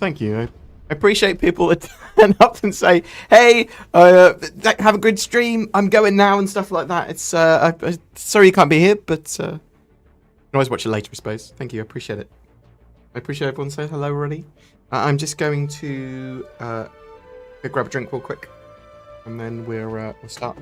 thank you. I appreciate people that turn up and say, "Hey, have a good stream. I'm going now," and stuff like that. It's sorry you can't be here, but you can always watch it later, I suppose. Thank you. I appreciate it. I appreciate everyone saying hello already. I'm just going to go grab a drink real quick, and then we'll start.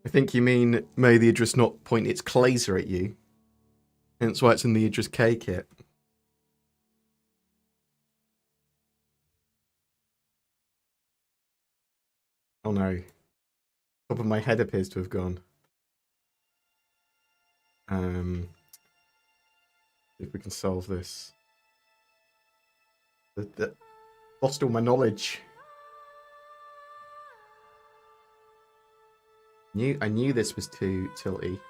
I think you mean, may the Idris not point its Clazer at you. Hence why it's in the Idris K kit. Oh no. Top of my head appears to have gone. If we can solve this. Lost all my knowledge. I knew this was too tilty.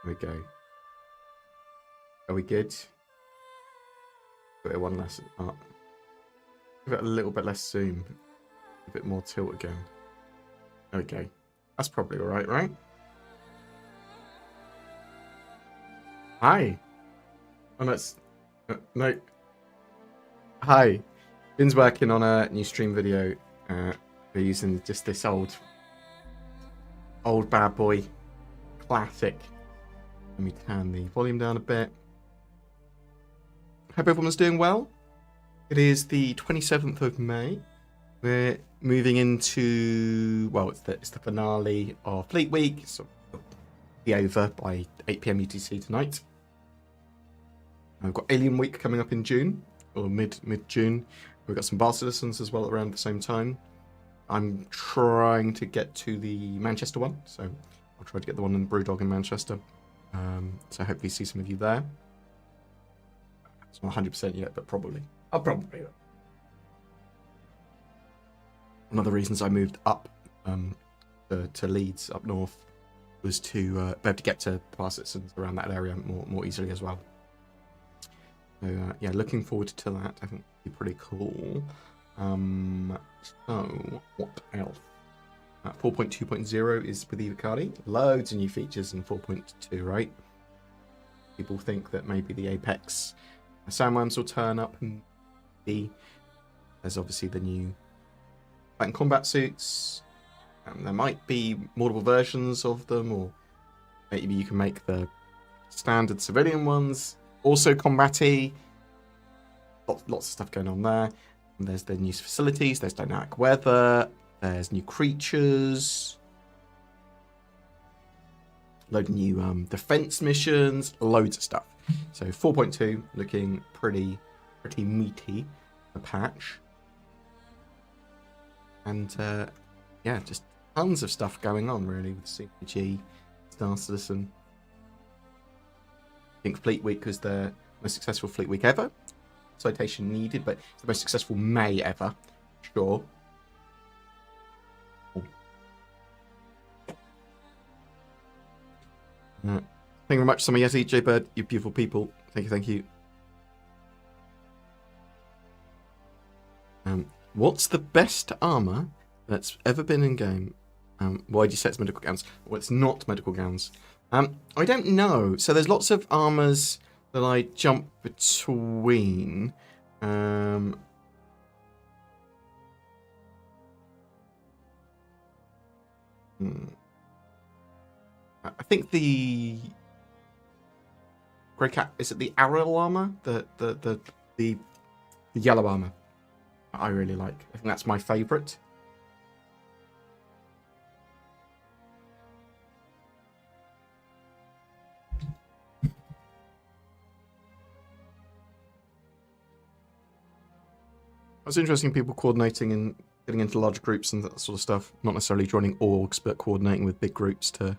There we go. Are we good? Give it one less up. Give it a little bit less zoom. A bit more tilt again. There we go. That's probably alright, right? Hi. Oh, that's... no. Hi. Ben's working on a new stream video. We're using just this old bad boy classic. Let me turn the volume down a bit. Hope everyone's doing well. It is the 27th of May. We're moving into, well, it's the finale of Fleet Week. So it'll be over by 8 PM UTC tonight. We've got Alien Week coming up in June, or mid-June. We've got some Bar Citizens as well around the same time. I'm trying to get to the Manchester one, so I'll try to get the one in Brewdog in Manchester. So hopefully see some of you there. It's not 100% yet, but probably. I'll probably. One of the reasons I moved up to Leeds, up north, was to be able to get to Bar Citizens around that area more easily as well. So yeah, looking forward to that. I think it'll be pretty cool. So what else? 4.2.0 is with Evocati. Loads of new features in 4.2, right? People think that maybe the Apex sandworms will turn up and be. There's obviously the new fight and combat suits. There might be multiple versions of them, or maybe you can make the standard civilian ones also combat-y. Lots of stuff going on there. There's the new facilities, there's dynamic weather, there's new creatures, load of new defense missions, loads of stuff. So 4.2 looking pretty meaty, a patch. And yeah, just tons of stuff going on really with CG, Star Citizen. I think Fleet Week was the most successful Fleet Week ever. Citation needed, but it's the most successful May ever. Sure. Thank you very much, Summer Yeti, J Bird, you beautiful people. Thank you. What's the best armor that's ever been in game? Why do you say it's medical gowns? Well, it's not medical gowns. I don't know. So there's lots of armors that I jump between. I think the Grey Cat, is it the Arrow armor? The yellow armor I really like. I think that's my favorite. It's interesting people coordinating and getting into large groups and that sort of stuff. Not necessarily joining orgs, but coordinating with big groups to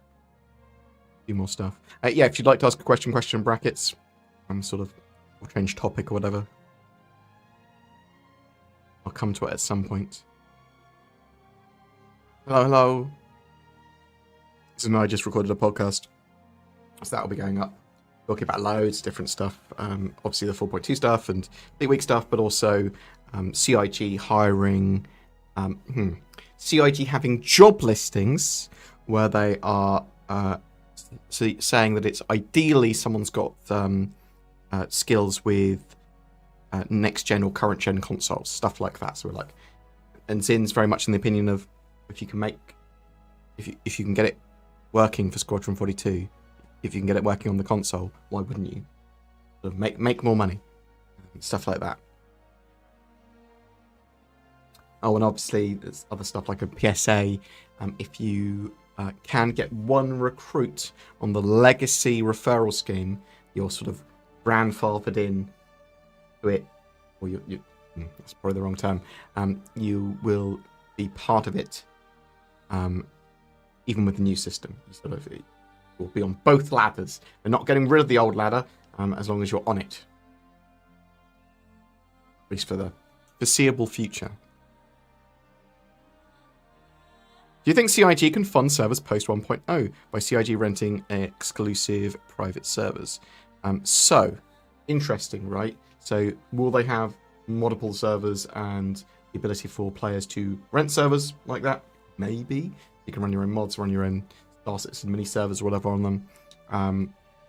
do more stuff. Yeah, if you'd like to ask a question in brackets, sort of, or change topic or whatever. I'll come to it at some point. Hello. So I just recorded a podcast, so that'll be going up. Talking about loads of different stuff. Obviously the 4.2 stuff and Fleet Week stuff, but also CIG hiring, CIG having job listings where they are saying that it's ideally someone's got skills with next gen or current gen consoles, stuff like that. So we're like, and Zin's very much in the opinion of if you can get it working for Squadron 42, if you can get it working on the console, why wouldn't you? Sort of make more money, stuff like that. Oh, and obviously there's other stuff like a PSA. If you can get one recruit on the legacy referral scheme, you're sort of grandfathered in to it, or you that's probably the wrong term. You will be part of it, even with the new system. You sort of will be on both ladders. They're not getting rid of the old ladder as long as you're on it, at least for the foreseeable future. Do you think CIG can fund servers post 1.0 by CIG renting exclusive private servers? So, interesting, right? So, will they have multiple servers and the ability for players to rent servers like that? Maybe. You can run your own mods, run your own Star Citizen mini servers or whatever on them.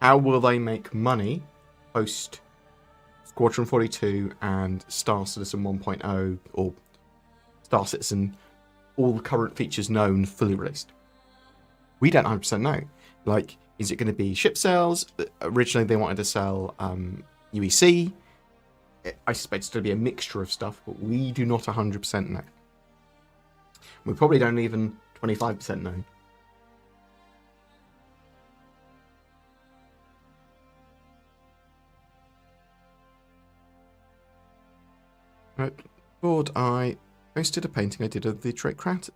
How will they make money post Squadron 42 and Star Citizen 1.0 or Star Citizen, all the current features known, fully released? We don't 100% know. Like, is it going to be ship sales? Originally, they wanted to sell UEC. I suspect it's going to be a mixture of stuff, but we do not 100% know. We probably don't even 25% know. Right, Bored, I posted a painting I did of the Drake Kraken.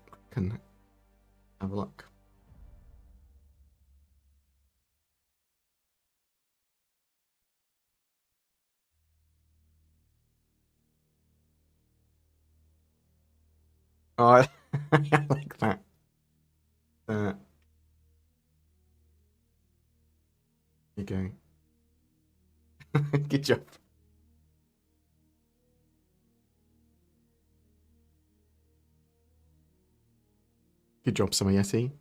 Have a look. Oh, I like that. There you go. Good job. Good job, Summer Yeti.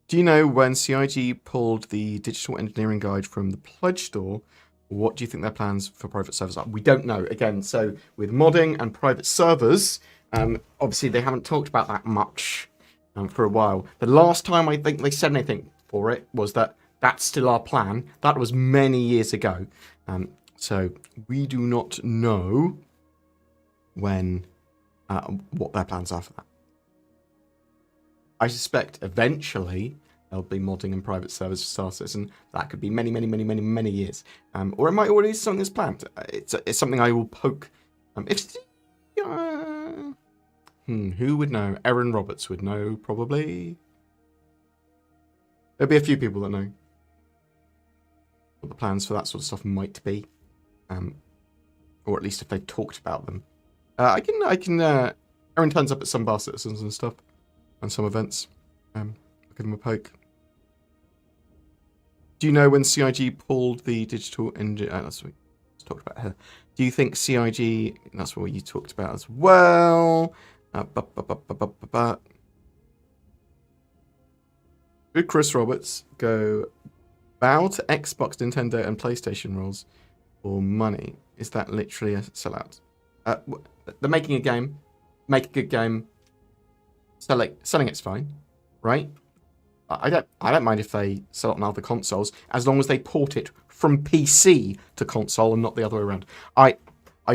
Do you know when CIG pulled the digital engineering guide from the Pledge store? What do you think their plans for private servers are? We don't know. Again, so with modding and private servers, obviously they haven't talked about that much for a while. The last time I think they said anything for it was that that's still our plan. That was many years ago. So we do not know when what their plans are for that. I suspect eventually there'll be modding and private servers for Star Citizen. That could be many, many, many, many, many years. Or it might already be something that's planned. It's something I will poke. Who would know? Aaron Roberts would know, probably. There'll be a few people that know what the plans for that sort of stuff might be. Or at least if they've talked about them. Aaron turns up at some Bar Citizens and stuff. And some events. I'll give him a poke. Do you know when CIG pulled the digital engine? That's what we talked about here. Do you think CIG? That's what you talked about as well. Did Chris Roberts bow to Xbox, Nintendo, and PlayStation rules for money? Is that literally a sellout? They're making a game. Make a good game. Selling it's fine, right? I don't mind if they sell it on other consoles, as long as they port it from PC to console and not the other way around. I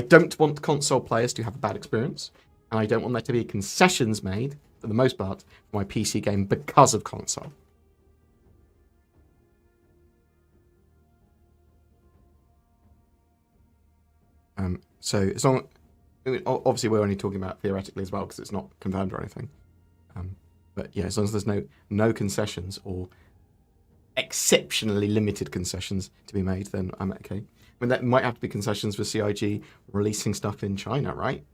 don't want console players to have a bad experience, and I don't want there to be concessions made, for the most part, for my PC game because of console. So as long, obviously we're only talking about theoretically as well because it's not confirmed or anything. But yeah, as long as there's no concessions or exceptionally limited concessions to be made, then I'm okay. I mean, that might have to be concessions for CIG releasing stuff in China, right?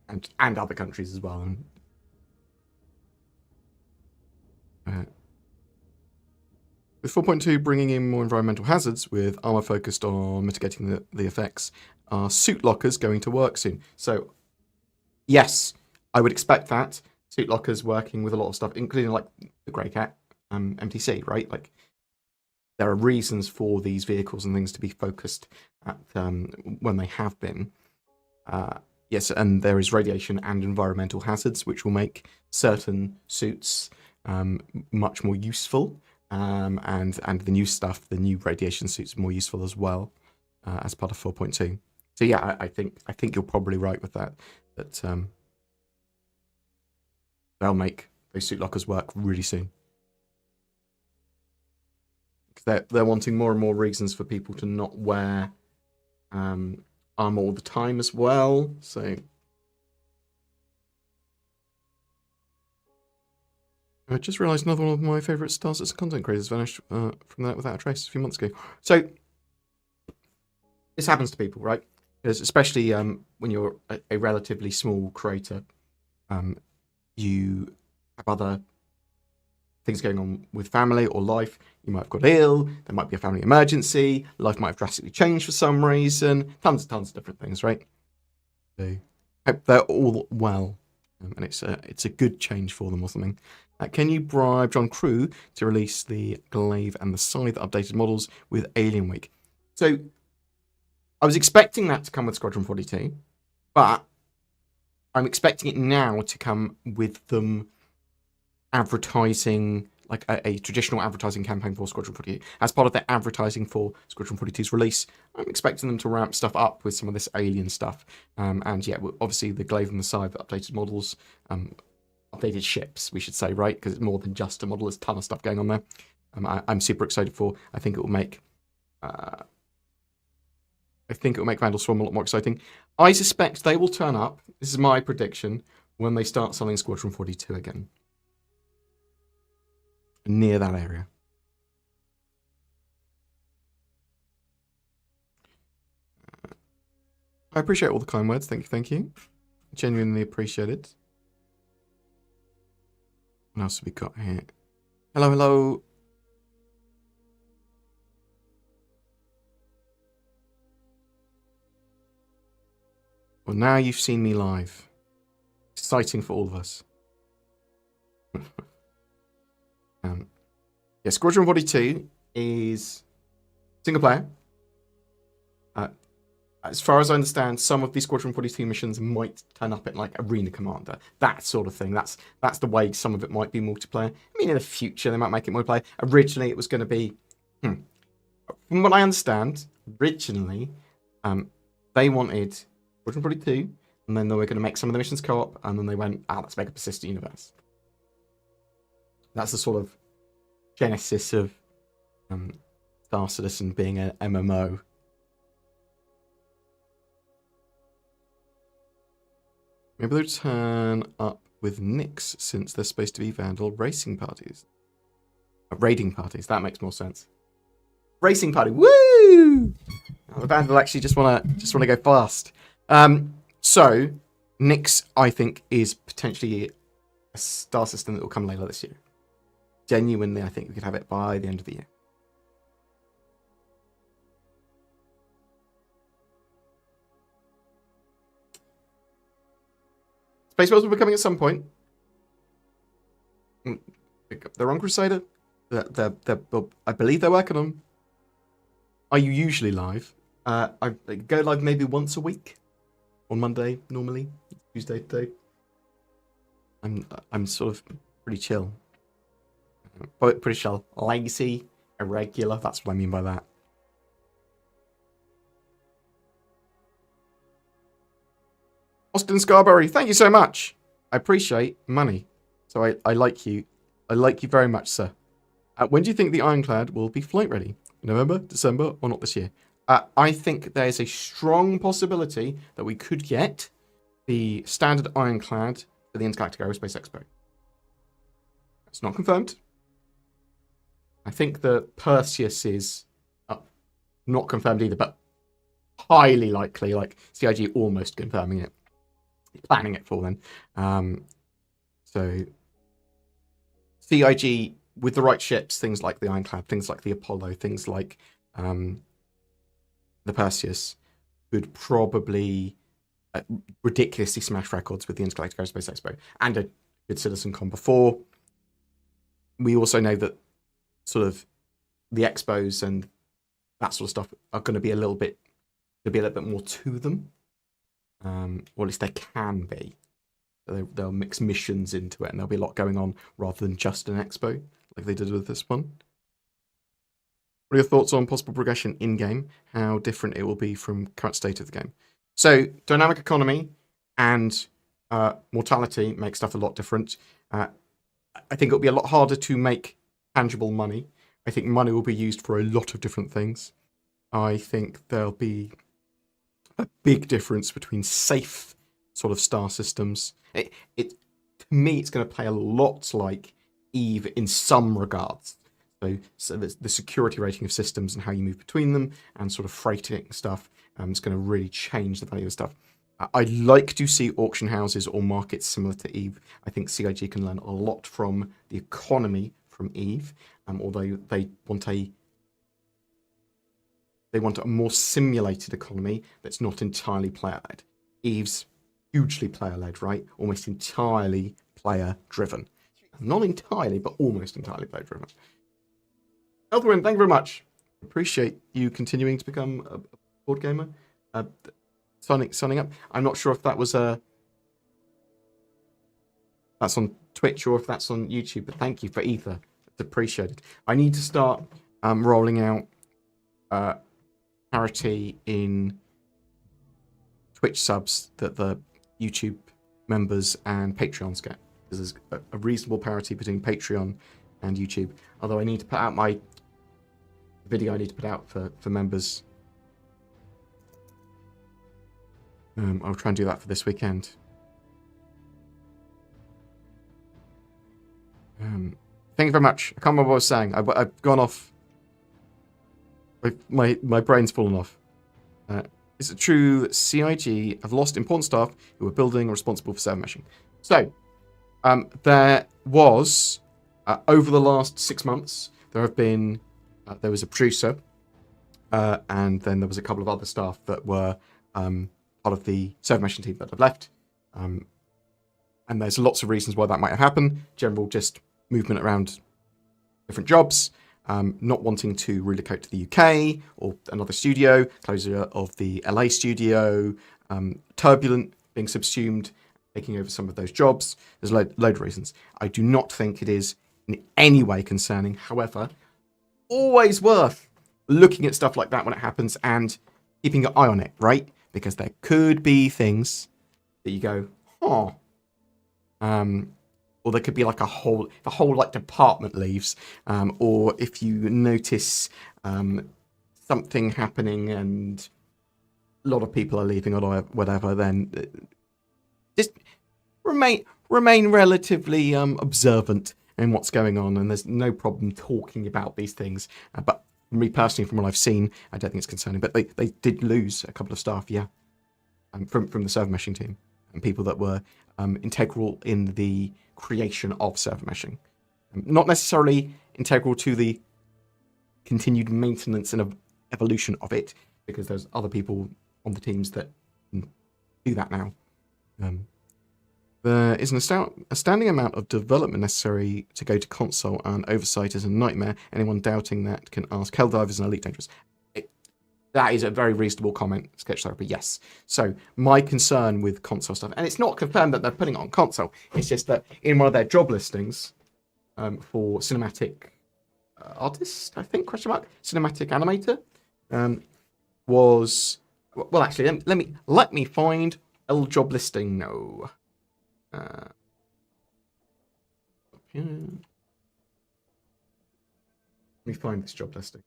And other countries as well. With 4.2 bringing in more environmental hazards, with armor focused on mitigating the effects, are suit lockers going to work soon? So, yes, I would expect that. Suit lockers working with a lot of stuff, including like the Grey Cat MTC, right? Like, there are reasons for these vehicles and things to be focused at when they have been. Yes, and there is radiation and environmental hazards, which will make certain suits much more useful. And the new stuff, the new radiation suits, are more useful as well as part of 4.2. So yeah, I think you're probably right with that. That they'll make those suit lockers work really soon. Because they're wanting more and more reasons for people to not wear armor all the time as well. So I just realised another one of my favourite Star Citizen content creators vanished from that without a trace a few months ago. So this happens to people, right? Because especially when you're a relatively small creator, you have other things going on with family or life. You might have got ill. There might be a family emergency. Life might have drastically changed for some reason. Tons of different things, right? So hope they're all well, and it's a good change for them or something. Can you bribe John Crew to release the Glaive and the Scythe updated models with Alien Week? So I was expecting that to come with Squadron 42, but I'm expecting it now to come with them advertising, like a traditional advertising campaign for Squadron 42. As part of their advertising for Squadron 42's release, I'm expecting them to ramp stuff up with some of this alien stuff. And yeah, obviously the Glaive and the Scythe, updated models, updated ships, we should say, right? Because it's more than just a model. There's a ton of stuff going on there. I'm super excited for. I think it will make Vandal Swarm a lot more exciting. I suspect they will turn up, this is my prediction, when they start selling Squadron 42 again. Near that area. I appreciate all the kind words. Thank you. Genuinely appreciate it. What else have we got here? Hello. Well, now you've seen me live. Exciting for all of us. Yeah, Squadron 42 is single player. As far as I understand, some of these Squadron 42 missions might turn up at like Arena Commander, that sort of thing. That's the way some of it might be multiplayer. I mean, in the future they might make it multiplayer. Originally, it was going to be From what I understand, originally, they wanted Squadron 42, and then they were going to make some of the missions co-op, and then they went, let's make a persistent universe. That's the sort of genesis of Star Citizen being an MMO. Maybe they'll turn up with Nyx, since they're supposed to be Vandal racing parties. Raiding parties, that makes more sense. Racing party, woo! The Vandal actually just wanna go fast. So Nyx, I think, is potentially a star system that will come later this year. Genuinely, I think we could have it by the end of the year. Space Wars will be coming at some point. They're on Crusader. I believe they're working on. Are you usually live? I go live maybe once a week. On Monday, normally. Tuesday today. I'm sort of pretty chill. Pretty chill. Lazy, irregular. That's what I mean by that. Austin Scarberry, thank you so much. I appreciate money. So I like you. I like you very much, sir. When do you think the Ironclad will be flight ready? November, December, or not this year? I think there's a strong possibility that we could get the standard Ironclad for the Intergalactic Aerospace Expo. It's not confirmed. I think the Perseus is not confirmed either, but highly likely, like CIG almost confirming it. Planning it for them. So CIG with the right ships, things like the Ironclad, things like the Apollo, things like the Perseus, would probably ridiculously smash records with the Intergalactic Aerospace Expo and a good CitizenCon before. We also know that sort of the expos and that sort of stuff are going to be a little bit more to them. Or at least they can be. They'll mix missions into it, and there'll be a lot going on rather than just an expo, like they did with this one. What are your thoughts on possible progression in-game? How different it will be from current state of the game? So, dynamic economy and mortality make stuff a lot different. I think it'll be a lot harder to make tangible money. I think money will be used for a lot of different things. I think there'll be a big difference between safe sort of star systems. To me, it's going to play a lot like EVE in some regards. So the security rating of systems and how you move between them and sort of freighting stuff is going to really change the value of stuff. I'd like to see auction houses or markets similar to EVE. I think CIG can learn a lot from the economy from EVE, although they want a more simulated economy that's not entirely player-led. EVE's hugely player-led, right? Almost entirely player-driven. Not entirely, but almost entirely player-driven. Elthwin, thank you very much. Appreciate you continuing to become a board gamer. Signing up. I'm not sure if that was that's on Twitch or if that's on YouTube, but thank you for either. It's appreciated. I need to start rolling out parity in Twitch subs that the YouTube members and Patreons get. There's a reasonable parity between Patreon and YouTube. Although I need to put out my video I need to put out for members. I'll try and do that for this weekend. Thank you very much. I can't remember what I was saying. I've gone off. My brain's fallen off. Is it true that CIG have lost important staff who were building or responsible for server meshing? So, there was, over the last 6 months, there was a producer, and then there was a couple of other staff that were part of the server meshing team that have left. And there's lots of reasons why that might have happened. General just movement around different jobs. Not wanting to relocate to the UK or another studio, closure of the LA studio, Turbulent being subsumed, taking over some of those jobs. There's a load of reasons. I do not think it is in any way concerning. However, always worth looking at stuff like that when it happens and keeping an eye on it, right? Because there could be things that you go, oh, or there could be like the whole like department leaves, or if you notice something happening and a lot of people are leaving or whatever, then just remain relatively observant in what's going on, and there's no problem talking about these things. But me personally, from what I've seen, I don't think it's concerning. But they did lose a couple of staff, yeah, from the server meshing team, and people that were integral in the creation of server meshing. Not necessarily integral to the continued maintenance and evolution of it, because there's other people on the teams that can do that now. There is an astounding amount of development necessary to go to console, and oversight is a nightmare. Anyone doubting that can ask Helldivers and Elite Dangerous. That is a very reasonable comment, Sketch Therapy, yes. So my concern with console stuff, and it's not confirmed that they're putting it on console, it's just that in one of their job listings for cinematic artist, I think, cinematic animator, was, well, actually, let me find a job listing. No. Let me find this job listing.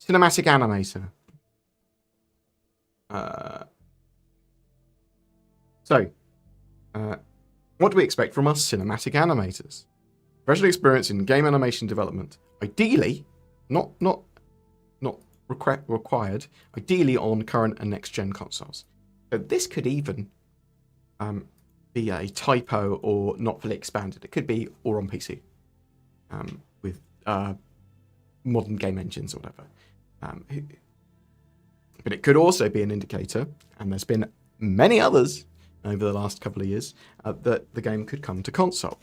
Cinematic animator. What do we expect from us cinematic animators? Professional experience in game animation development. Ideally, not required. Ideally on current and next gen consoles. So this could even be a typo or not fully expanded. It could be or on PC with modern game engines or whatever. But it could also be an indicator, and there's been many others over the last couple of years, that the game could come to console.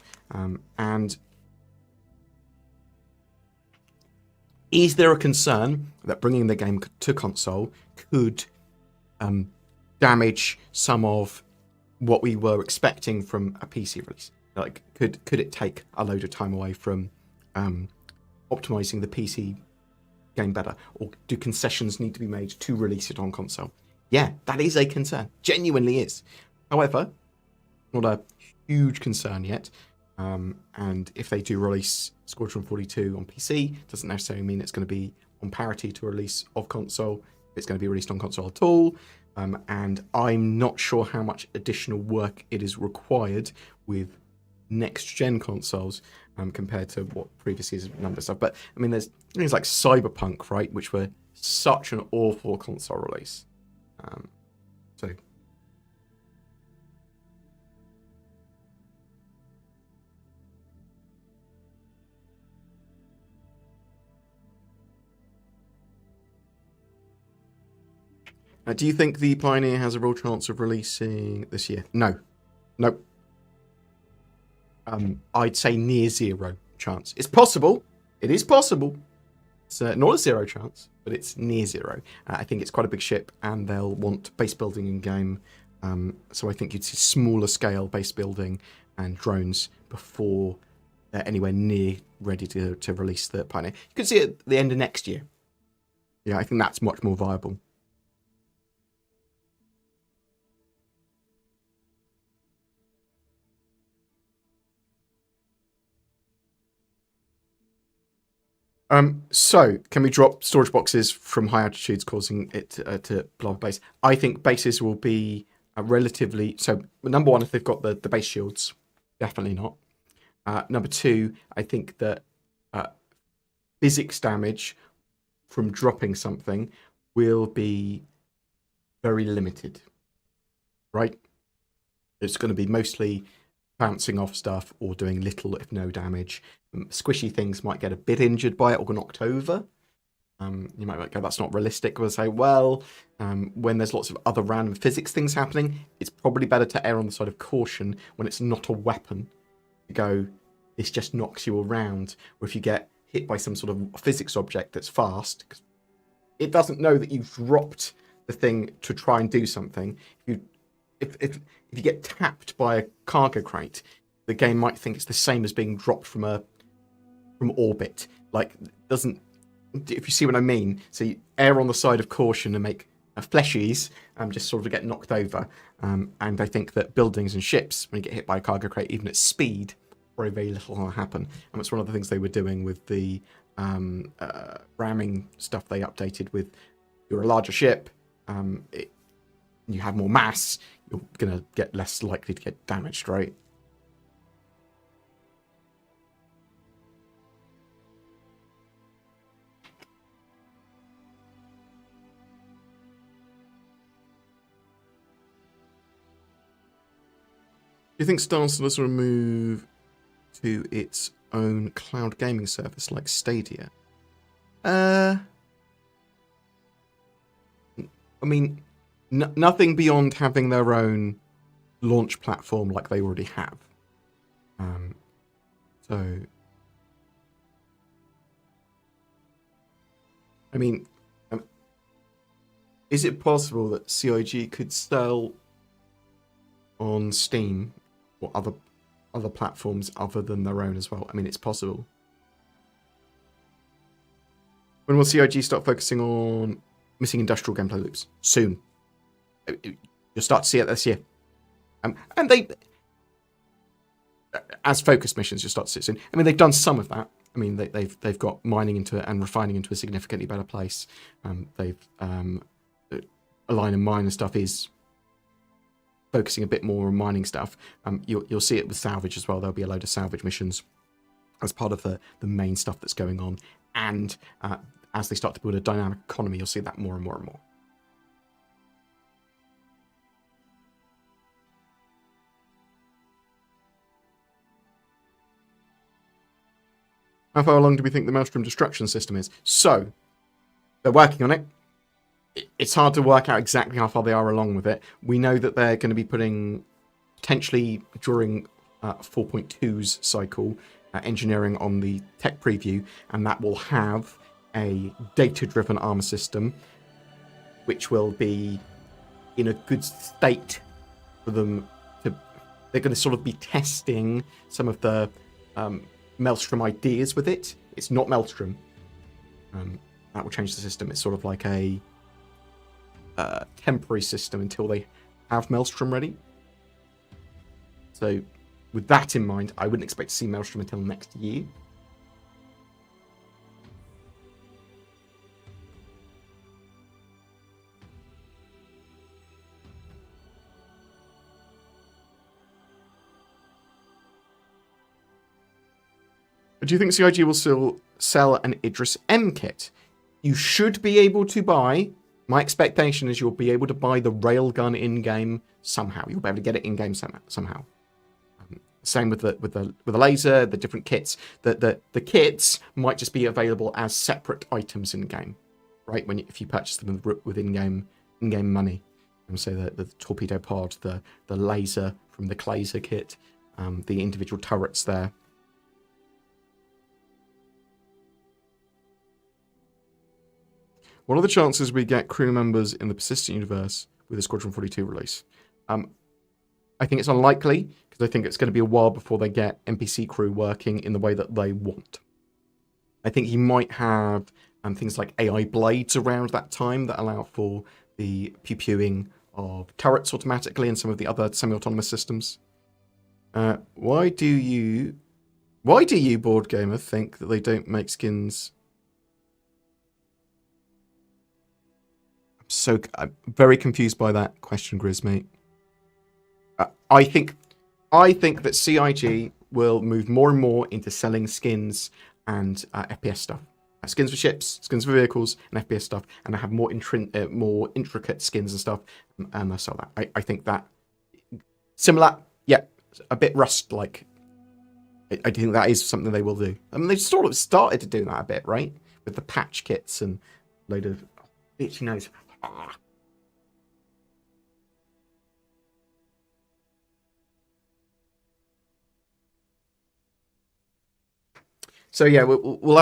And is there a concern that bringing the game to console could damage some of what we were expecting from a PC release? Like, could it take a load of time away from optimizing the PC game better, or do concessions need to be made to release it on console? Yeah, that is a concern. Genuinely is. However, not a huge concern yet. And if they do release Squadron 42 on PC, doesn't necessarily mean it's going to be on parity to release of console. It's going to be released on console at all. And I'm not sure how much additional work it is required with next-gen consoles compared to what previous years' number stuff. But, I mean, there's things like Cyberpunk, right, which were such an awful console release. So... do you think the Pioneer has a real chance of releasing this year? No. Nope. I'd say near zero chance. It's possible. It is possible. It's not a zero chance, but it's near zero. I think it's quite a big ship, and they'll want base building in game. So I think you'd see smaller scale base building and drones before they're anywhere near ready to release the Pioneer. You could see it at the end of next year. Yeah, I think that's much more viable. So, can we drop storage boxes from high altitudes, causing it to blow up base? I think bases will be relatively... So, number one, if they've got the base shields, definitely not. Number two, I think that physics damage from dropping something will be very limited, right? It's going to be mostly bouncing off stuff or doing little, if no, damage. Squishy things might get a bit injured by it or knocked over. You might go, that's not realistic. We'll say, well, when there's lots of other random physics things happening, it's probably better to err on the side of caution when it's not a weapon. You go, this just knocks you around. Or if you get hit by some sort of physics object that's fast, it doesn't know that you've dropped the thing to try and do something. If you get tapped by a cargo crate, the game might think it's the same as being dropped from orbit. Like, doesn't if you see what I mean. So you err on the side of caution and make fleshies just sort of get knocked over. And I think that buildings and ships, when you get hit by a cargo crate, even at speed, very little will happen. And that's one of the things they were doing with the ramming stuff they updated with. You're a larger ship, you have more mass, you're going to get less likely to get damaged, right? Do you think Star Citizen will move to its own cloud gaming service like Stadia? I mean, nothing beyond having their own launch platform like they already have. So, I mean, is it possible that CIG could sell on Steam or other platforms other than their own as well? I mean, it's possible. When will CIG start focusing on missing industrial gameplay loops? Soon. You'll start to see it this year. And they, as focus missions, you'll start to see it soon. I mean, they've done some of that. I mean, they've got mining into it and refining into a significantly better place. They've Align and Mine and stuff is focusing a bit more on mining stuff. You'll see it with salvage as well. There'll be a load of salvage missions as part of the main stuff that's going on. And as they start to build a dynamic economy, you'll see that more and more and more. How far along do we think the Maelstrom destruction system is? So, they're working on it. It's hard to work out exactly how far they are along with it. We know that they're going to be putting, potentially during 4.2's cycle, engineering on the tech preview, and that will have a data-driven armor system, which will be in a good state for them to... They're going to sort of be testing some of the Maelstrom ideas with it. It's not Maelstrom. That will change the system. It's sort of like a temporary system until they have Maelstrom ready. So with that in mind, I wouldn't expect to see Maelstrom until next year. Do you think CIG will still sell an Idris M kit? You should be able to buy. My expectation is you'll be able to buy the railgun in-game somehow. You'll be able to get it in-game somehow. Same with the laser, the different kits. The kits might just be available as separate items in-game, right? If you purchase them with in-game money. So the torpedo pod, the laser from the Claser kit, the individual turrets there. What are the chances we get crew members in the Persistent universe with the Squadron 42 release? I think it's unlikely, because I think it's going to be a while before they get NPC crew working in the way that they want. I think you might have things like AI blades around that time that allow for the pew-pewing of turrets automatically and some of the other semi-autonomous systems. Why do you, BoredGamer, think that they don't make skins? I'm very confused by that question, Grizz, mate. I think that CIG will move more and more into selling skins and FPS stuff. Skins for ships, skins for vehicles, and FPS stuff, and they have more intricate skins and stuff, and they'll sell that. I think that similar, yeah, a bit Rust-like. I think that is something they will do. I mean, they've sort of started to do that a bit, right? With the patch kits and a load of itchy nose. So yeah, we'll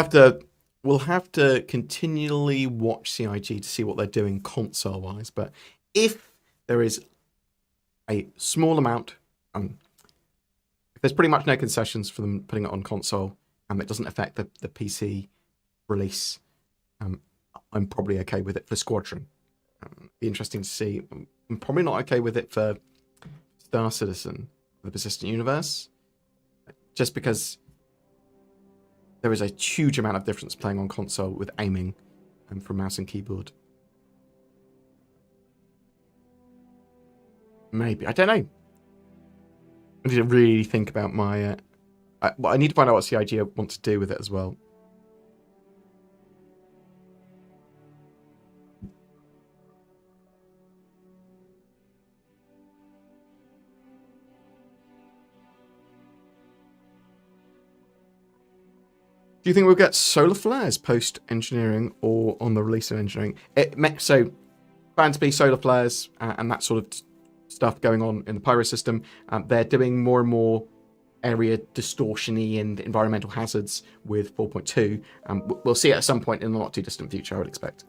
have to continually watch CIG to see what they're doing console-wise. But if there is a small amount, if there's pretty much no concessions for them putting it on console, and it doesn't affect the PC release, I'm probably okay with it for Squadron. Be interesting to see. I'm probably not okay with it for Star Citizen, the Persistent Universe, just because there is a huge amount of difference playing on console with aiming from mouse and keyboard. Maybe. I don't know. I need to really think about my... I need to find out what CIG want to do with it as well. Do you think we'll get solar flares post-engineering or on the release of engineering? So, planned to be solar flares and that sort of stuff going on in the Pyro system. They're doing more and more area distortion-y and environmental hazards with 4.2. We'll see it at some point in the not too distant future, I would expect.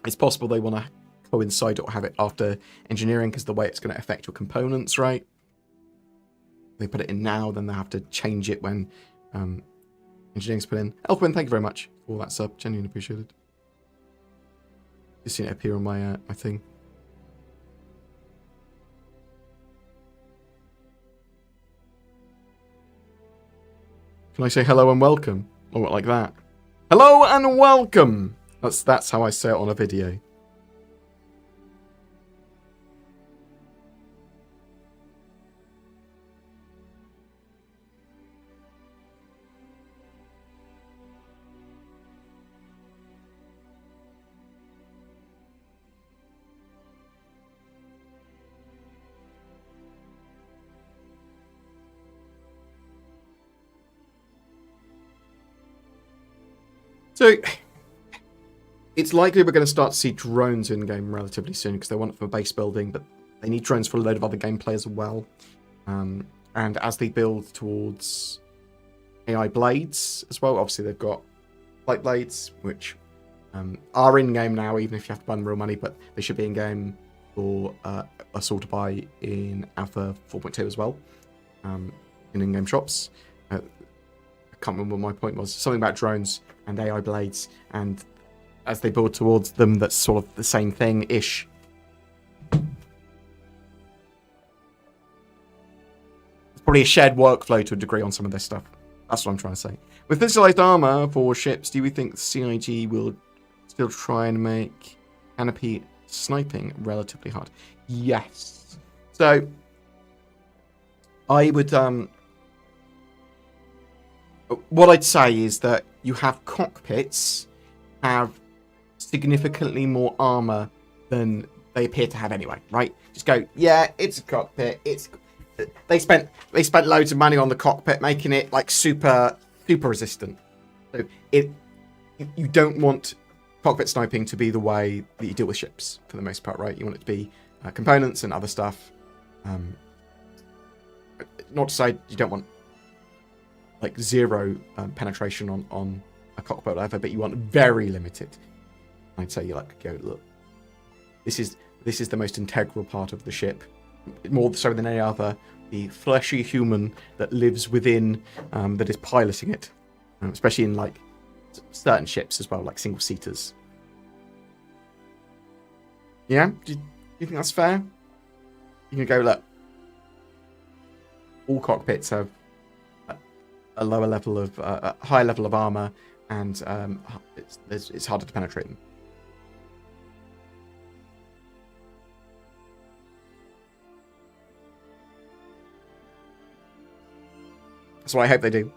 It's possible they want to coincide or have it after engineering because the way it's going to affect your components, right? If they put it in now, then they have to change it when engineering's put in. Elfwin, thank you very much for that sub. Genuinely appreciated. Just seen it appear on my my thing. Can I say hello and welcome? Or what, like that? Hello and welcome! That's how I say it on a video. So, it's likely we're going to start to see drones in-game relatively soon because they want it for base building, but they need drones for a load of other gameplay as well. And as they build towards AI blades as well, obviously they've got light blades, which are in-game now, even if you have to buy them real money, but they should be in-game for assault to buy in Alpha 4.2 as well, in-game shops. I can't remember what my point was. Something about drones and AI blades, and as they build towards them, that's sort of the same thing-ish. It's probably a shared workflow to a degree on some of this stuff. That's what I'm trying to say. With physicalized armor for ships, do we think CIG will still try and make canopy sniping relatively hard? Yes. So, I would... what I'd say is that you have cockpits have significantly more armor than they appear to have anyway, right? Just go, yeah, it's a cockpit. They spent loads of money on the cockpit, making it like super resistant. So you don't want cockpit sniping to be the way that you deal with ships for the most part, right? You want it to be components and other stuff. Not to say you don't want like zero penetration on a cockpit or whatever, but you want very limited. I'd say you like go, look, this is the most integral part of the ship, more so than any other. The fleshy human that lives within, that is piloting it, especially in like certain ships as well, like single seaters. Yeah, do you think that's fair? You can go, look, all cockpits have a lower level of a higher level of armor, and it's harder to penetrate them. That's what I hope they do.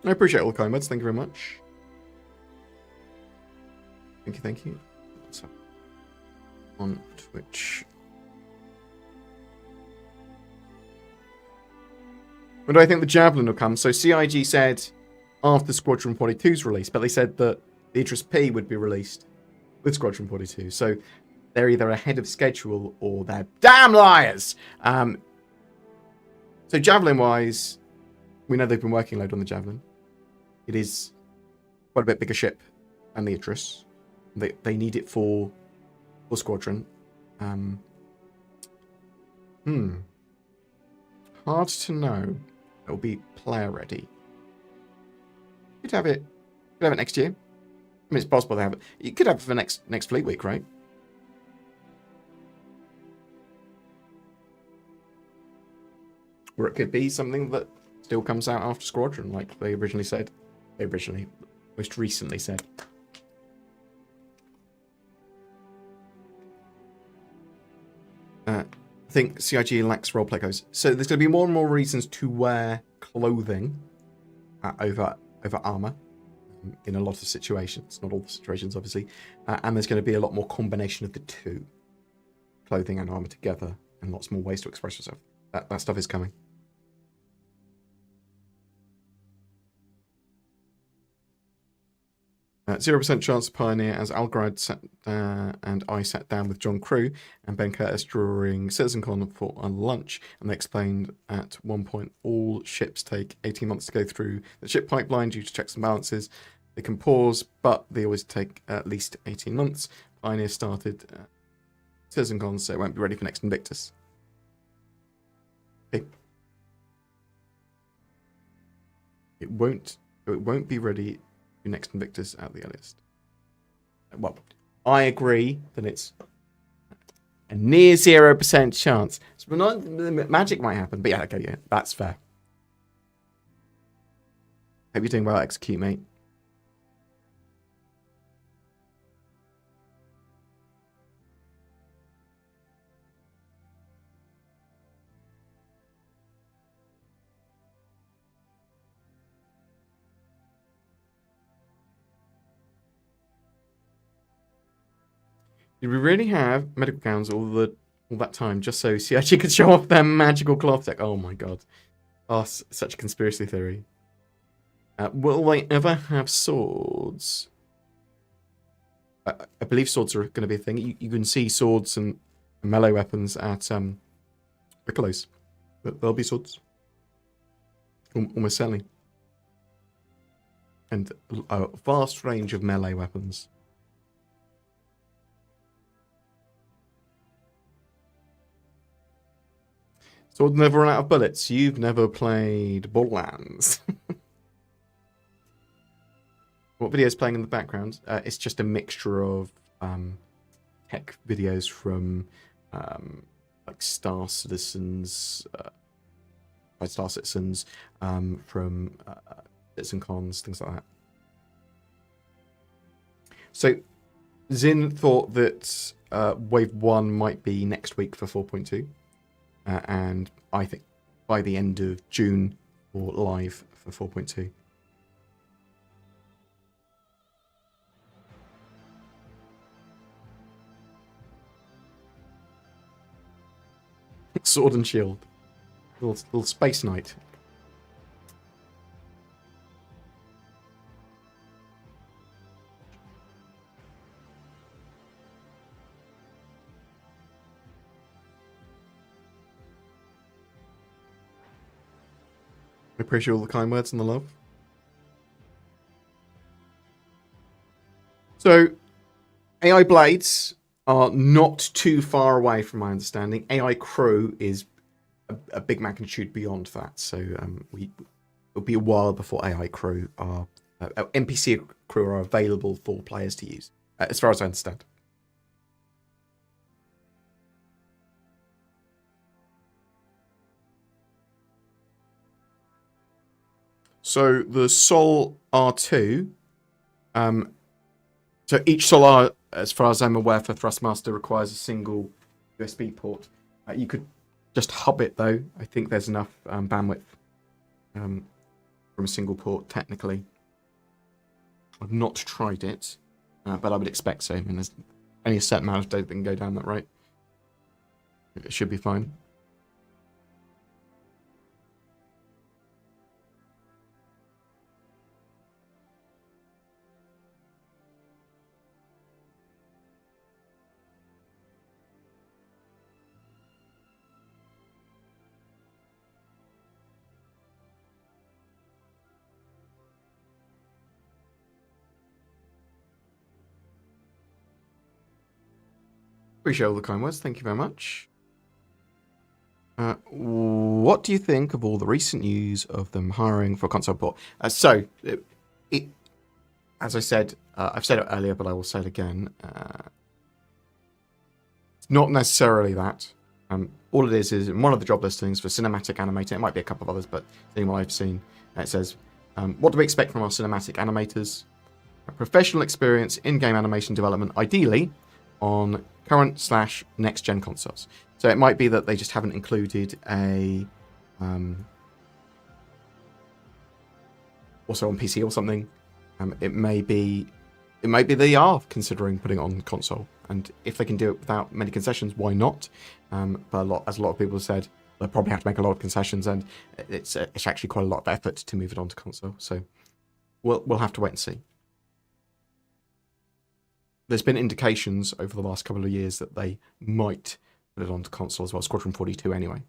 I appreciate all the kind words. Thank you very much. Thank you. So, on Twitch. When do I think the Javelin will come? So CIG said after Squadron 42's release, but they said that the Idris P would be released with Squadron 42. So they're either ahead of schedule or they're damn liars. So Javelin-wise, we know they've been working a load on the Javelin. It is quite a bit bigger ship than the Idris. They need it for Squadron. Hard to know. It'll be player ready. Could have it. Could have it next year. I mean, it's possible to have it. You could have it for next Fleet Week, right? Or it could be something that still comes out after Squadron, like they originally said. Most recently said. I think CIG lacks roleplay codes. So there's going to be more and more reasons to wear clothing over armor in a lot of situations. Not all the situations, obviously. And there's going to be a lot more combination of the two. Clothing and armor together. And lots more ways to express yourself. That stuff is coming. 0% chance of Pioneer as Algrad and I sat down with John Crew and Ben Curtis during CitizenCon for a lunch, and they explained at one point all ships take 18 months to go through the ship pipeline due to checks and balances. They can pause, but they always take at least 18 months. Pioneer started CitizenCon, so it won't be ready for next Invictus. Okay. It won't be ready next Invictus at the earliest. Well, I agree that it's a near 0% chance. So not magic might happen, but yeah, okay, yeah, that's fair. Hope you're doing well, Execute, mate. Did we really have medical gowns all that time just so CIG could show off their magical cloth deck? Oh my god. Oh, such a conspiracy theory. Will they ever have swords? I believe swords are going to be a thing. You can see swords and melee weapons at Piccolo's. There'll be swords. Almost certainly. And a vast range of melee weapons. Sword never run out of bullets. You've never played Borderlands. What video is playing in the background? It's just a mixture of tech videos from like Star Citizens, from CitizenCons, things like that. So Zin thought that Wave 1 might be next week for 4.2. And I think by the end of June or live for 4.2. Sword and shield. Little space knight. I appreciate all the kind words and the love. So, AI Blades are not too far away from my understanding. AI Crew is a big magnitude beyond that. So, it'll be a while before AI Crew are... NPC Crew are available for players to use, as far as I understand. So the Sol R2, so each Sol R, as far as I'm aware, for Thrustmaster requires a single USB port. You could just hub it though. I think there's enough bandwidth from a single port technically. I've not tried it, but I would expect so. I mean, there's only a certain amount of data that can go down that route. It should be fine. Appreciate all the kind words. Thank you very much. What do you think of all the recent news of them hiring for console port? So, as I said, I've said it earlier, but I will say it again. It's not necessarily that. All it is in one of the job listings for cinematic animator, it might be a couple of others, but the only one I've seen, it says, what do we expect from our cinematic animators? A professional experience in game animation development, ideally on current/next gen consoles. So it might be that they just haven't included a also on PC or something. It may be they are considering putting it on console, and if they can do it without many concessions, why not? But as a lot of people have said, they'll probably have to make a lot of concessions, and it's actually quite a lot of effort to move it onto console. So we'll have to wait and see. There's been indications over the last couple of years that they might put it onto console as well. Squadron 42 anyway.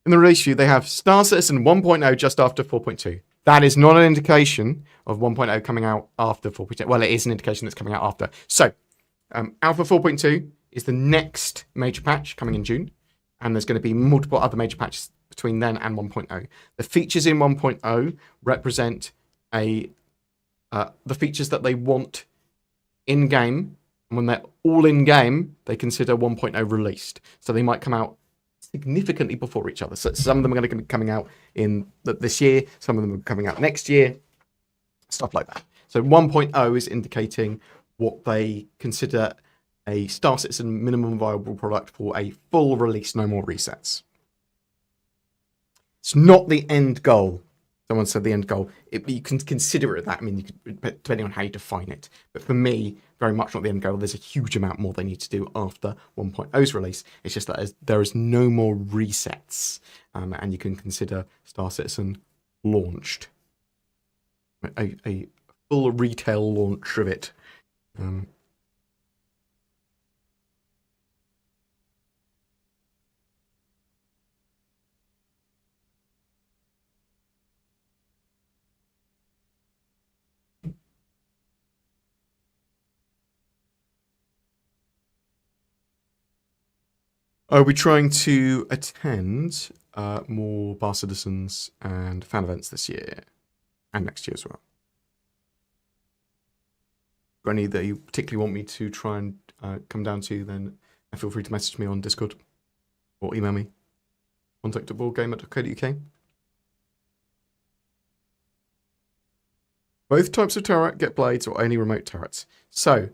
In the release view, they have Star Citizen 1.0 just after 4.2. That is not an indication of 1.0 coming out after 4.2. Well, it is an indication that's coming out after. So, Alpha 4.2 is the next major patch coming in June, and there's going to be multiple other major patches between then and 1.0. The features in 1.0 represent the features that they want in-game, and when they're all in-game, they consider 1.0 released. So they might come out significantly before each other. So some of them are going to be coming out in this year, some of them are coming out next year, stuff like that. So 1.0 is indicating what they consider a Star Citizen minimum viable product for a full release, no more resets. It's not the end goal. Someone said the end goal. You can consider it that. I mean, you could, depending on how you define it. But for me, very much not the end goal. There's a huge amount more they need to do after 1.0's release. It's just that there is no more resets. And you can consider Star Citizen launched. A full retail launch of it. Are we trying to attend more Bar Citizens and fan events this year and next year as well? Got any that you particularly want me to try and come down to, then feel free to message me on Discord or email me. contact@boredgamer.co.uk. Both types of turret get blades or only remote turrets. So,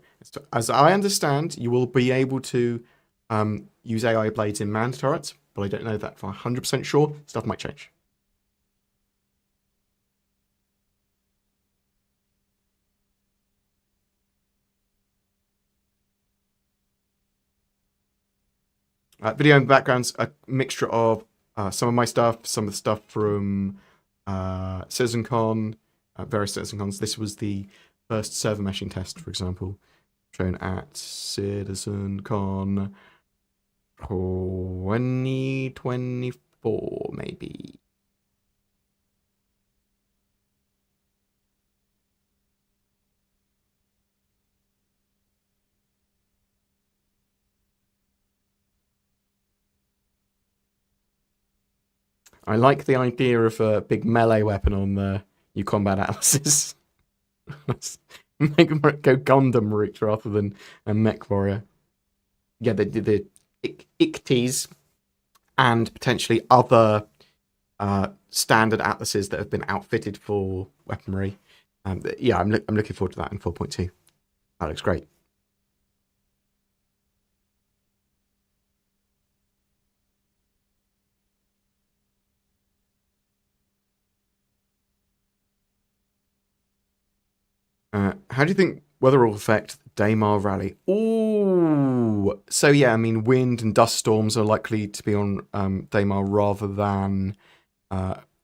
as I understand, you will be able to use AI blades in manned turrets, but I don't know that for 100% sure. Stuff might change. Video and backgrounds, a mixture of some of my stuff, some of the stuff from CitizenCon, various CitizenCons. This was the first server meshing test, for example, shown at CitizenCon 2024, maybe. I like the idea of a big melee weapon on the new combat atlases. Make them go Gundam route rather than a mech warrior. Yeah, the ICTs and potentially other standard atlases that have been outfitted for weaponry. Yeah, I'm looking forward to that in 4.2. That looks great. How do you think weather will affect the Daymar rally? Oh, so yeah, I mean, wind and dust storms are likely to be on Daymar rather than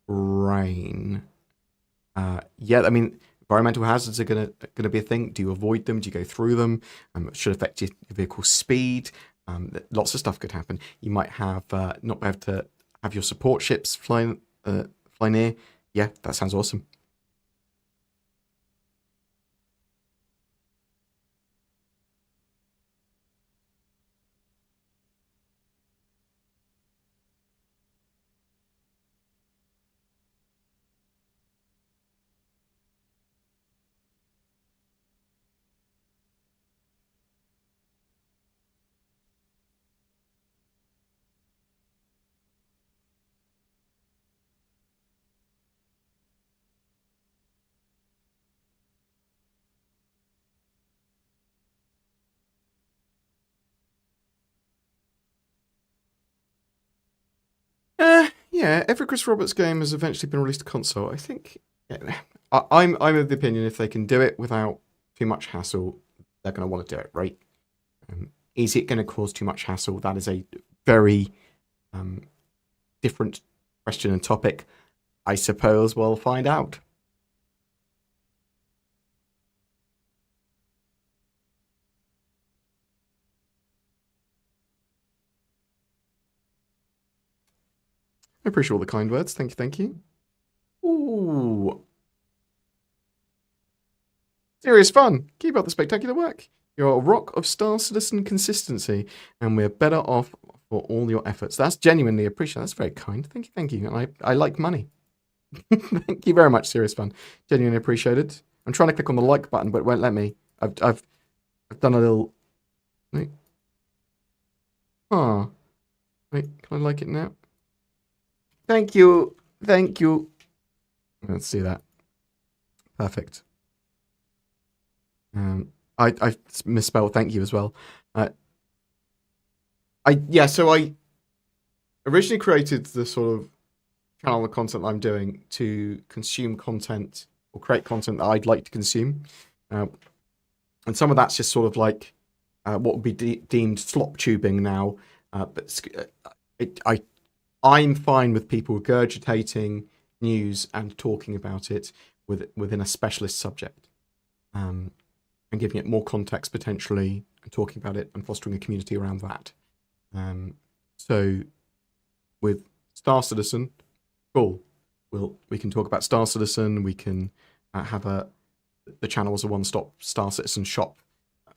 rain. Yeah, I mean, environmental hazards are gonna be a thing. Do you avoid them? Do you go through them? It should affect your vehicle's speed. Lots of stuff could happen. You might have not be able to have your support ships fly near. Yeah, that sounds awesome. Yeah, every Chris Roberts game has eventually been released to console. I think yeah, I'm of the opinion if they can do it without too much hassle, they're going to want to do it, right? Is it going to cause too much hassle? That is a very um, different question and topic. I suppose we'll find out. I appreciate all the kind words. Thank you, thank you. Ooh, serious fun. Keep up the spectacular work. You're a rock of Star Citizen consistency, and we're better off for all your efforts. That's genuinely appreciated. That's very kind. Thank you, thank you. And I like money. Thank you very much, serious fun. Genuinely appreciated. I'm trying to click on the like button, but it won't let me. I've done a little. Wait. Ah. Wait, can I like it now? Thank you. Thank you. Let's see that. Perfect. I misspelled thank you as well. So I originally created the sort of channel of content that I'm doing to consume content or create content that I'd like to consume. And some of that's just sort of like what would be deemed slop tubing now. I'm fine with people regurgitating news and talking about it within a specialist subject, and giving it more context potentially, and talking about it and fostering a community around that. So with Star Citizen, cool. We can talk about Star Citizen. We can have the channel as a one-stop Star Citizen shop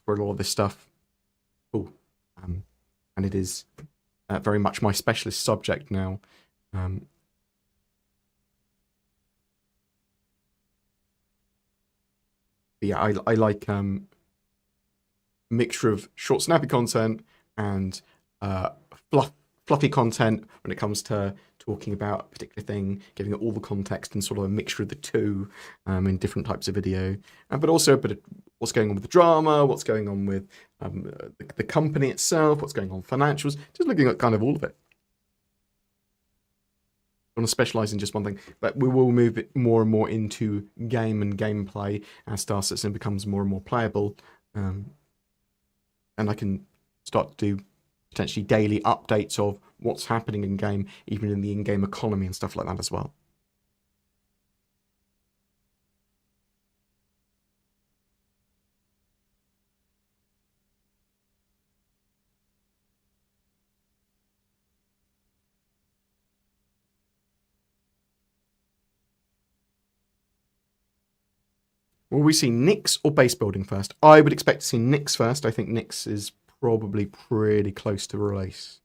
for a lot of this stuff. Cool. And it is very much my specialist subject now. Yeah, I like mixture of short, snappy content and fluffy content when it comes to talking about a particular thing, giving it all the context and sort of a mixture of the two in different types of video, but also a bit of what's going on with the drama, what's going on with the company itself, what's going on with financials, just looking at kind of all of it. I want to specialize in just one thing, but we will move it more and more into game and gameplay as Star Citizen becomes more and more playable. And I can start to do potentially daily updates of what's happening in game, even in the in-game economy and stuff like that as well. Will we see Nyx or base building first? I would expect to see Nyx first. I think Nyx is probably pretty close to release.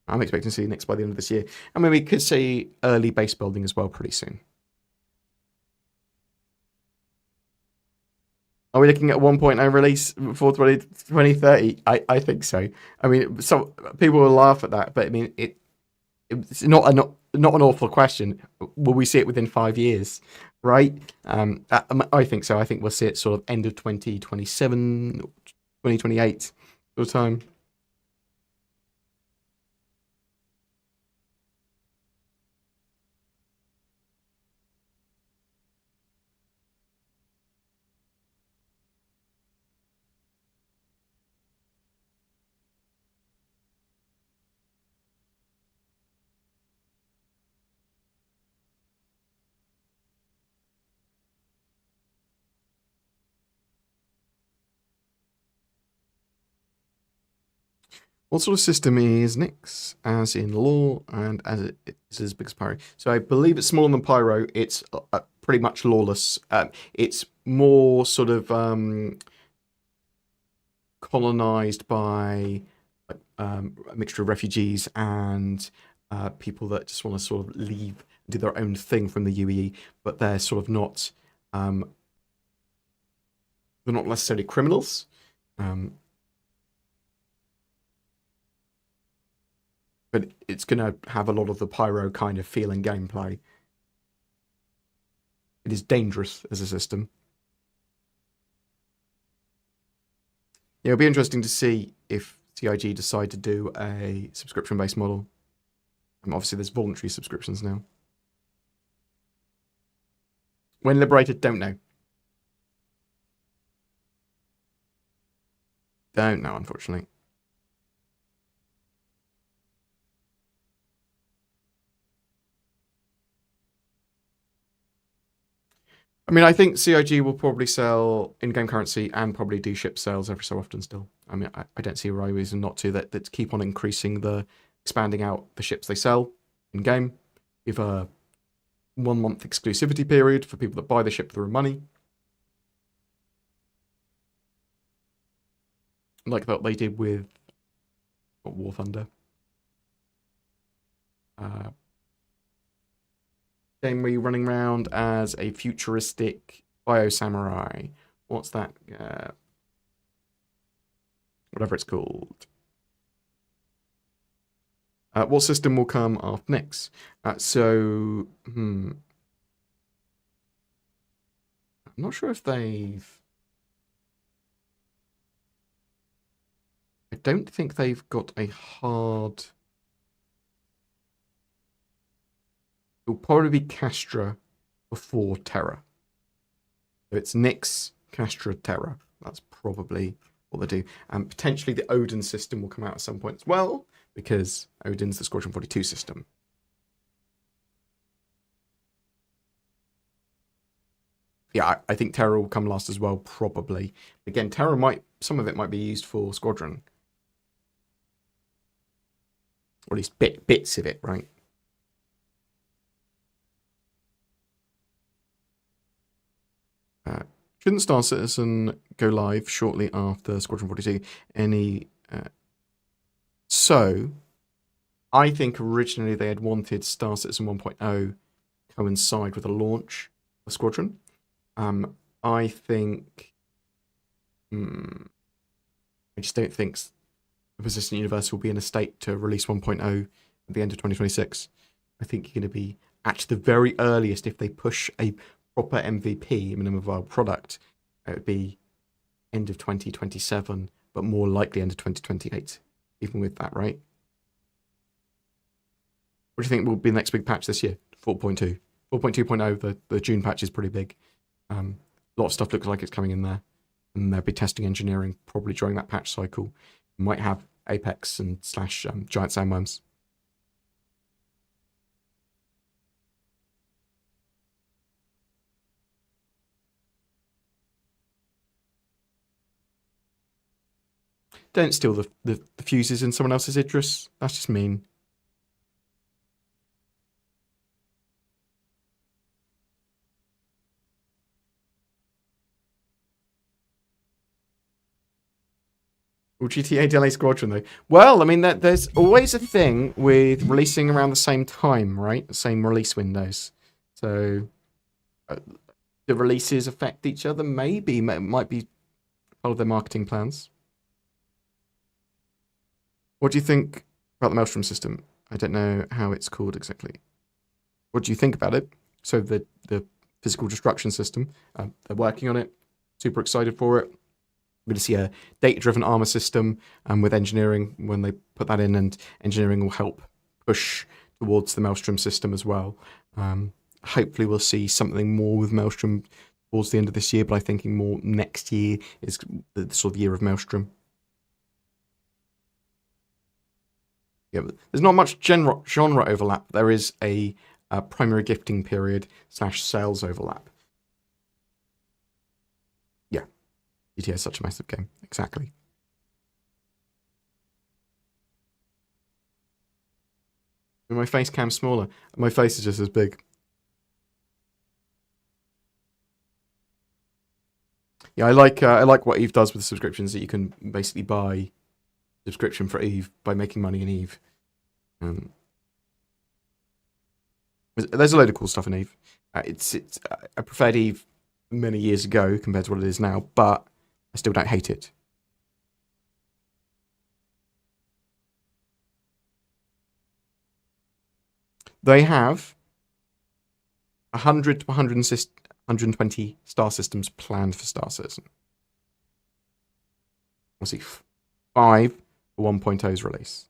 I'm expecting to see Nyx by the end of this year. And maybe we could see early base building as well pretty soon. Are we looking at 1.0 release before 2030? I think so. I mean, some people will laugh at that, but I mean, it's not an awful question. Will we see it within 5 years? Right? I think so. I think we'll see it sort of end of 2027, 2028 sort of time. What sort of system is Nyx, as in law, and as it is as big as Pyro? So I believe it's smaller than Pyro. It's pretty much lawless. It's more sort of colonized by a mixture of refugees and people that just want to sort of leave and do their own thing from the UEE, but they're sort of not. They're not necessarily criminals. But it's going to have a lot of the Pyro kind of feel and gameplay. It is dangerous as a system. Yeah, it'll be interesting to see if CIG decide to do a subscription-based model. Obviously, there's voluntary subscriptions now. When liberated, don't know. Don't know, unfortunately. I mean, I think CIG will probably sell in-game currency and probably do ship sales every so often still. I mean, I don't see a reason not to. That keep on increasing expanding out the ships they sell in-game. Give a 1 month exclusivity period for people that buy the ship through money. Like that they did with War Thunder. Game where you're running around as a futuristic bio samurai. What's that? Whatever it's called. What system will come after next? I'm not sure if they've. I don't think they've got a hard. It'll probably be Castra before Terra. So it's Nyx, Castra, Terra. That's probably what they do. And potentially the Odin system will come out at some point as well, because Odin's the Squadron 42 system. Yeah, I think Terra will come last as well, probably. Again, some of it might be used for Squadron. Or at least bits of it, right? Shouldn't Star Citizen go live shortly after Squadron 42? So, I think originally they had wanted Star Citizen 1.0 coincide with the launch of Squadron. I think. I just don't think the Persistent Universe will be in a state to release 1.0 at the end of 2026. I think you're going to be, at the very earliest, if they push a proper MVP, minimum viable product, it would be end of 2027, but more likely end of 2028, even with that, right? What do you think will be the next big patch this year? 4.2. 4.2.0, the June patch is pretty big. A lot of stuff looks like it's coming in there. And they'll be testing engineering probably during that patch cycle. You might have Apex and / Giant Sandworms. Don't steal the fuses in someone else's Idris. That's just mean. Will GTA delay Squadron though? Well, I mean, there's always a thing with releasing around the same time, right? The same release windows. So the releases affect each other. Maybe might be part of their marketing plans. What do you think about the Maelstrom system? I don't know how it's called exactly. What do you think about it? So the physical destruction system, they're working on it. Super excited for it. We're going to see a data-driven armor system with engineering when they put that in, and engineering will help push towards the Maelstrom system as well. Hopefully we'll see something more with Maelstrom towards the end of this year, but I'm thinking more next year is the sort of year of Maelstrom. Yeah, there's not much genre overlap. There is a primary gifting period / sales overlap. Yeah, GTA is such a massive game. Exactly. My face cam's smaller. My face is just as big. Yeah, I like what Eve does with subscriptions. That you can basically buy subscription for Eve by making money in Eve. There's a load of cool stuff in Eve. It's I preferred Eve many years ago compared to what it is now, but I still don't hate it. They have 100 to 120 star systems planned for Star Citizen. We'll see 5 for 1.0's release.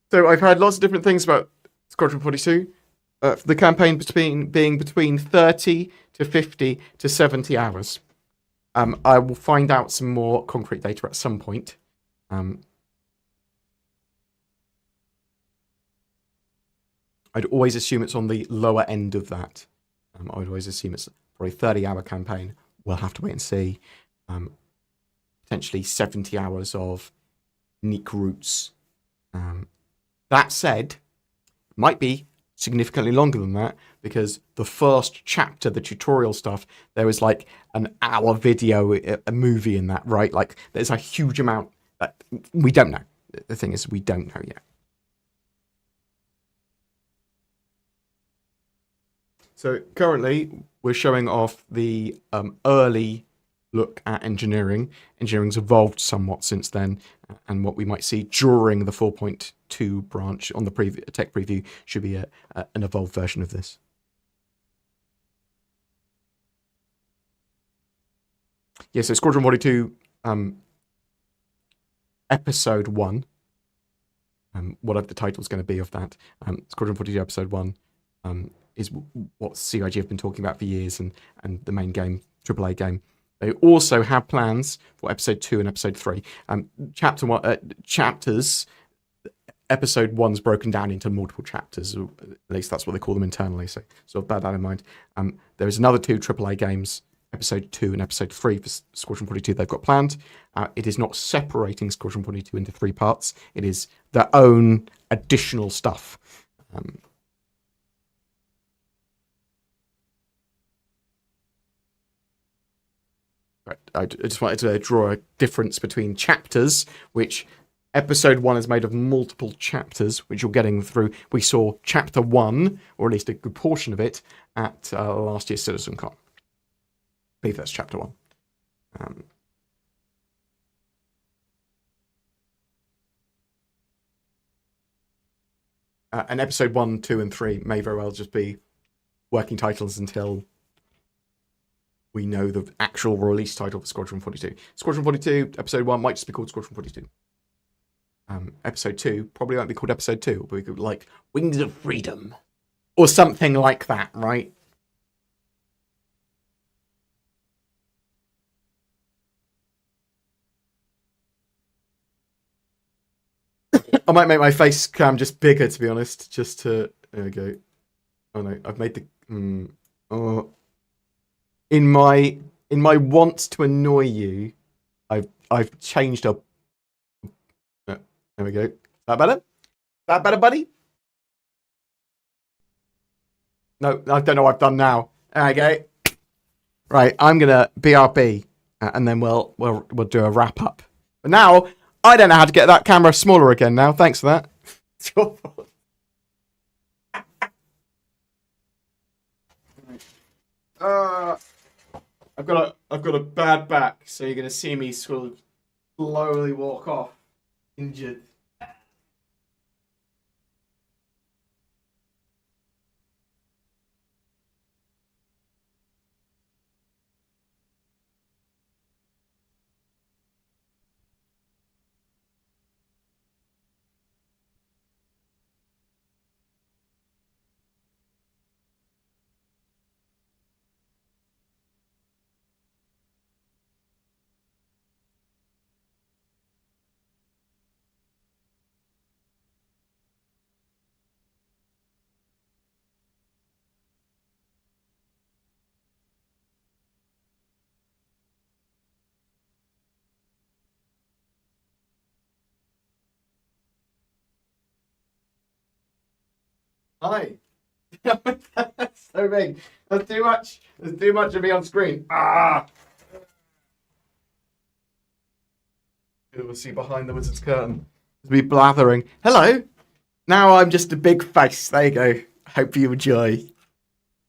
So I've heard lots of different things about Squadron 42. The campaign being between 30 to 50 to 70 hours. I will find out some more concrete data at some point. I'd always assume it's on the lower end of that. I would always assume it's probably a 30-hour campaign. We'll have to wait and see. Potentially 70 hours of unique routes. That said, might be significantly longer than that, because the first chapter, the tutorial stuff, there was like an hour video, a movie in that, right? Like there's a huge amount that we don't know. The thing is, we don't know yet. So currently we're showing off the early look at engineering. Engineering's evolved somewhat since then, and what we might see during the 4.2 branch on the tech preview should be an evolved version of this. Yeah, so Squadron 42 Episode 1, whatever the title's going to be of that, Squadron 42 Episode 1 is what CIG have been talking about for years, and the main game, AAA game. They also have plans for Episode 2 and Episode 3. Chapters, Episode 1's broken down into multiple chapters, or at least that's what they call them internally, so bear that in mind. There is another 2 AAA games, Episode 2 and Episode 3 for Squadron 42 they've got planned. It is not separating Squadron 42 into 3 parts. It is their own additional stuff. I just wanted to draw a difference between chapters, which Episode 1 is made of multiple chapters, which you're getting through. We saw Chapter 1, or at least a good portion of it, at last year's CitizenCon. I believe that's Chapter 1. And Episode 1, 2, and 3 may very well just be working titles until we know the actual release title for Squadron 42. Squadron 42, Episode 1 might just be called Squadron 42. Episode 2 probably won't be called Episode 2. It'll be like Wings of Freedom. Or something like that, right? I might make my face cam just bigger, to be honest. Just to... There we go. Oh no, I've made the... oh... In my want to annoy you, I've changed up. There we go. Is that better? Is that better, buddy? No, I don't know what I've done now. There we go. Right, I'm gonna BRB, and then we'll do a wrap up. But now I don't know how to get that camera smaller again. Now, thanks for that. It's your fault. I've got a bad back, so you're gonna see me sort of slowly walk off, injured. Hi. That's so big. There's too much. There's too much of me on screen. Ah. We'll see behind the wizard's curtain. There's me blathering. Hello. Now I'm just a big face. There you go. Hope you enjoy.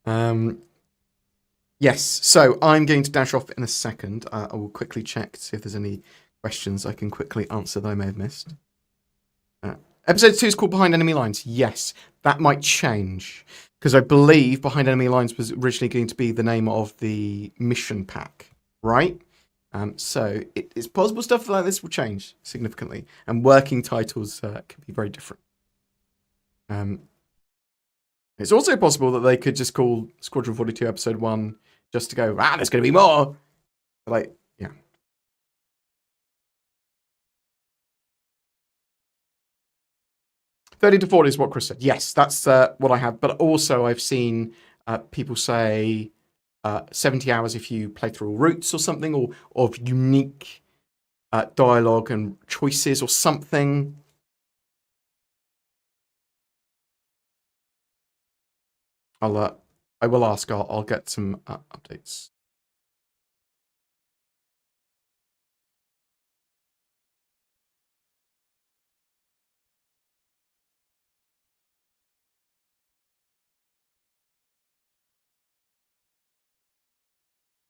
Um. Yes. So I'm going to dash off in a second. I will quickly check to see if there's any questions I can quickly answer that I may have missed. Episode 2 is called Behind Enemy Lines. Yes, that might change. Because I believe Behind Enemy Lines was originally going to be the name of the mission pack, right? So it's possible stuff like this will change significantly. And working titles can be very different. It's also possible that they could just call Squadron 42 Episode 1 just to go, there's going to be more. Like, yeah. 30 to 40 is what Chris said. Yes, that's what I have. But also, I've seen people say 70 hours if you play through all routes or something, or of unique dialogue and choices or something. I will ask. I'll get some updates.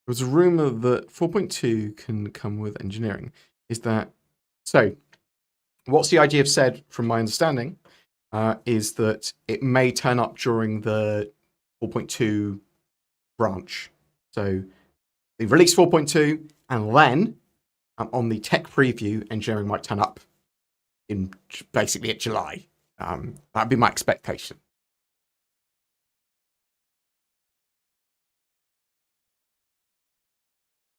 There was a rumor that 4.2 can come with engineering. Is that so? What CIG said, from my understanding, is that it may turn up during the 4.2 branch. So they released 4.2, and then on the tech preview, engineering might turn up in basically at July. That'd be my expectation.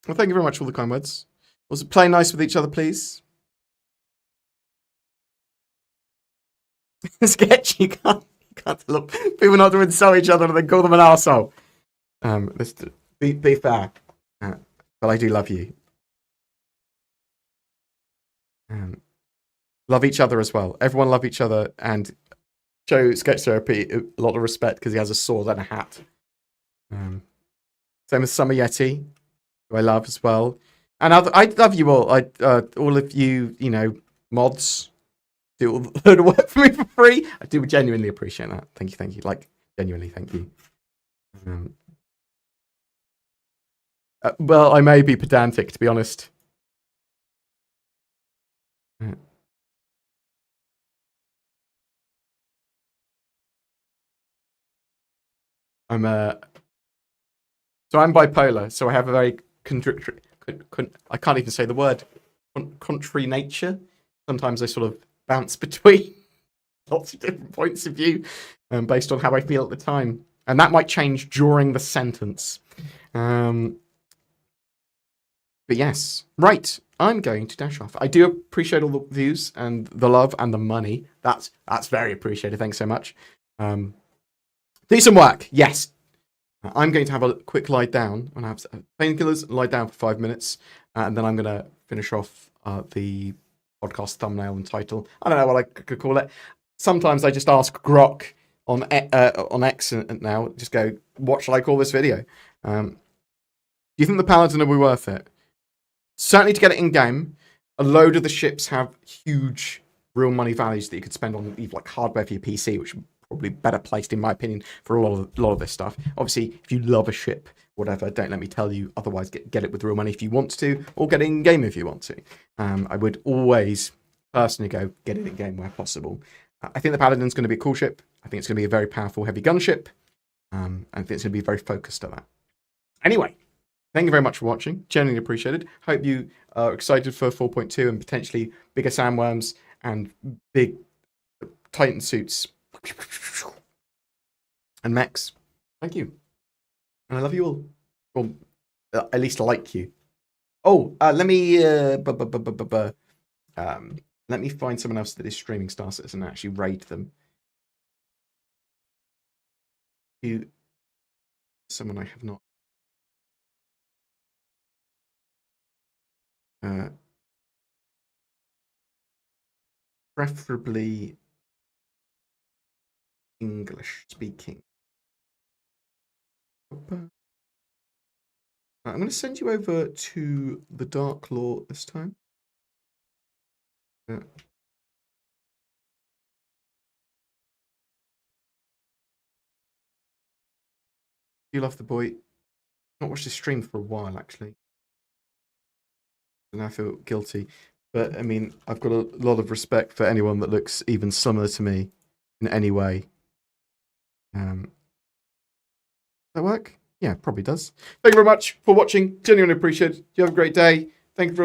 Well, thank you very much for all the kind words. Also, play nice with each other, please. Sketch, you can't look. People not to insult each other and then call them an arsehole. Let's be fair. But I do love you. Love each other as well. Everyone love each other and show Sketch Therapy a lot of respect because he has a sword and a hat. Same as Summer Yeti, who I love as well. And I love you all. All of you, mods, do all the work for me for free. I do genuinely appreciate that. Thank you. Like, genuinely, thank you. Well, I may be pedantic, to be honest. I'm bipolar, so I have a very contradictory. I can't even say the word. Contrary nature. Sometimes I sort of bounce between lots of different points of view, based on how I feel at the time, and that might change during the sentence. But yes, right. I'm going to dash off. I do appreciate all the views and the love and the money. That's very appreciated. Thanks so much. Do some work. Yes. I'm going to have a quick lie down. I'm going to have painkillers, lie down for 5 minutes, and then I'm going to finish off the podcast thumbnail and title. I don't know what I could call it. Sometimes I just ask Grok on X now. Just go, what shall I call this video? Do you think the Paladin will be worth it? Certainly to get it in game. A load of the ships have huge real money values that you could spend on like hardware for your PC, which probably better placed, in my opinion, for a lot of this stuff. Obviously, if you love a ship, whatever, don't let me tell you otherwise. Get it with real money if you want to, or get it in game if you want to. I would always personally go get it in game where possible. I think the Paladin's going to be a cool ship. I think it's going to be a very powerful heavy gun ship. I think it's going to be very focused on that. Anyway, thank you very much for watching. Genuinely appreciated. Hope you are excited for 4.2 and potentially bigger sandworms and big Titan suits and mechs. Thank you. And I love you all. Well, at least I like you. Oh, let me let me find someone else that is streaming Star Citizen and actually raid them. Someone I have not. Preferably English speaking. I'm going to send you over to the Dark Lord this time. You love the boy. Not watched his stream for a while, actually. And I feel guilty. But, I mean, I've got a lot of respect for anyone that looks even similar to me in any way. Does that work? Yeah, probably does. Thank you very much for watching. Genuinely appreciate it. You have a great day. Thank you for